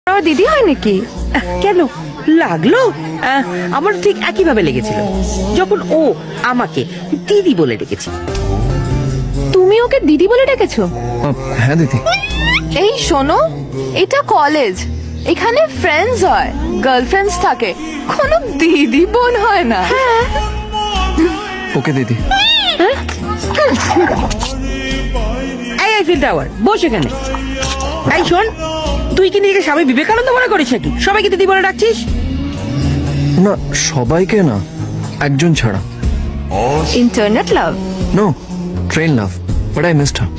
আমার দিদি হয় নাকি? কেন লাগলো? আমার ঠিক একই ভাবে লেগেছিল যখন ও আমাকে দিদি বলে ডেকেছে। তুমি ওকে দিদি বলে ডেকেছো? হ্যাঁ দিদি। এই শোনো, এটা কলেজ, এখানে ফ্রেন্ডস হয়, গার্লফ্রেন্ডস থাকে, কোনো দিদি বোন হয় না। ওকে দিদি। এই আইফেল টাওয়ার বস এখানে। এই শোন, তুই কি নিজেকে স্বামী বিবেকানন্দ মনে করিস নাকি সবাইকে দিদি বলে ডাকছিস? না সবাইকে না, একজন ছাড়া। Internet love? No, train love, but I missed her.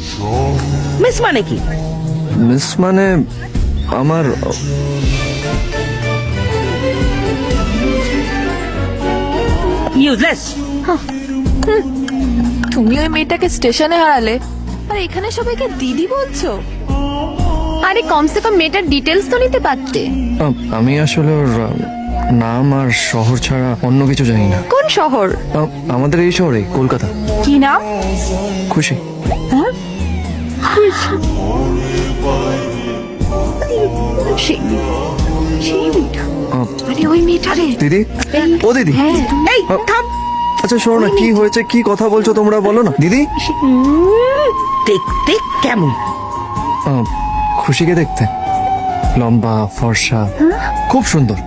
Miss মানে কি? মিস মানে আমার ইউজলেস। তুমি ওই মেয়েটাকে স্টেশনে হারালে আর এখানে সবাইকে দিদি বলছো? আরে কমসে কম মেয়েটার ডিটেলস তো নিতে পারতে। আমি আসলে ওর নাম আর শহর ছাড়া অন্য কিছু জানি না। কোন শহর? আমাদের এই শহরে, কলকাতা। কি নাম? খুশি। আরে ওই মেয়েটা রে। দিদি, ও দিদি। এই থাম। আচ্ছা শোনো না, কি হয়েছে, কি কথা বলছো তোমরা, বলো না দিদি। দেখতে কেমন? খুশিকে দেখতে লম্বা, ফর্সা, খুব সুন্দর,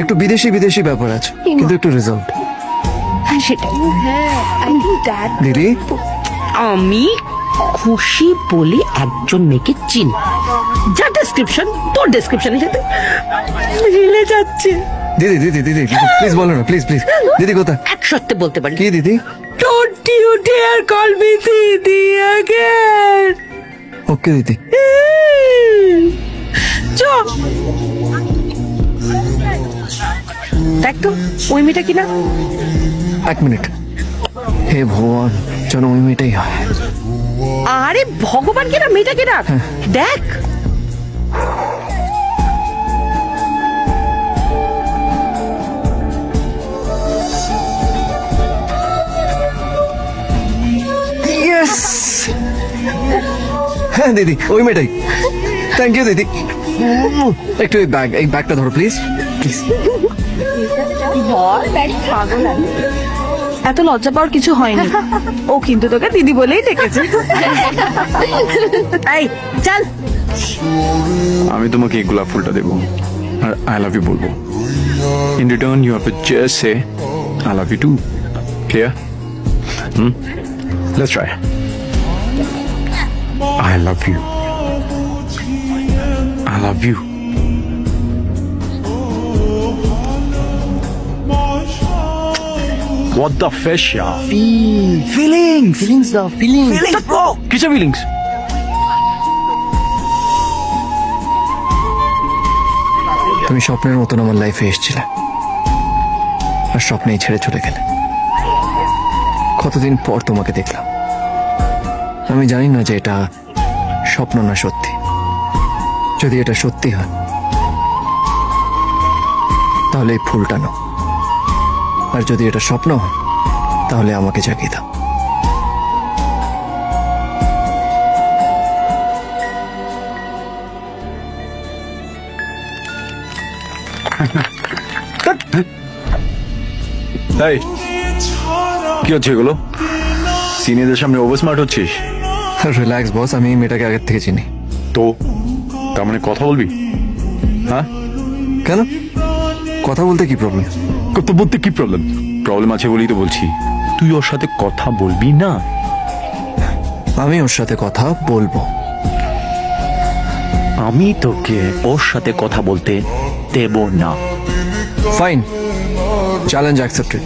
একটু বিদেশি বিদেশি ব্যাপার আছে, কিন্তু একটু রেজাল্ট। হ্যাঁ সেটাই। হ্যাঁ আই থিংক দ্যাট। দিদি, আমি খুশি বলে একজন মেয়েকে চিনি, যা ডেসক্রিপশন তোর ডেসক্রিপশনের সাথে মিলে যাচ্ছে। দিদি দিদি দিদি প্লিজ বলো না, প্লিজ প্লিজ। দিদি কোথায়? এক সত্যি বলতে পারি। কি দিদি? Don't you dare call me দিদি again. ওকে দিদি। চ দেখ তো ওই মেয়েটা কিনা। এক মিনিট, হে ভগবান, যেন ওই মেয়েটাই হয়। আরে ভগবান কিনা, মেয়েটা কিনা দেখ। ইয়েস, হ্যাঁ দিদি, ওই মেয়েটাই। থ্যাংক ইউ দিদি। একটু এই ব্যাগটা ধরো প্লিজ, প্লিজ। এত লজ্জা পাওয়ার কিছু হয়নি, ও কিন্তু তোকে দিদি বলেই ডেকেছে। এই চল। আমি তোমাকে এই গোলাপ ফুলটা দেবো আর আই লাভ ইউ বলবো। In return you have to just say I love you too. Clear? Let's try. I love you, I love you. What the fish, yeah? Feelings, bro. কিসের feelings? তুমি স্বপ্নের মতন আমার লাইফে এসেছিলে আর স্বপ্নেই ছেড়ে চলে গেলে। কতদিন পর তোমাকে দেখলাম। আমি জানি না যে এটা স্বপ্ন না সত্যি। যদি এটা সত্যি হয় তাহলে এই ফুলটা নাও, আর যদি এটা স্বপ্ন হয় তাহলে আমাকে জাগিয়ে দাও। এই কি হচ্ছে এগুলো? সিনিয়রদের সামনে ওভার স্মার্ট হচ্ছিস? রিল্যাক্স বস, আমি এই মেয়েটাকে আগের থেকে চিনি। তো তার মানে কথা বলবি? হ্যাঁ, কেন? কথা বলতে কি প্রবলেম? কথা বলতে কি প্রবলেম? প্রবলেম আছে বলেই তো বলছি, তুই ওর সাথে কথা বলবি না? আমি ওর সাথে কথা বলবো। আমি তোকে ওর সাথে কথা বলতে দেব না। Fine, challenge accepted.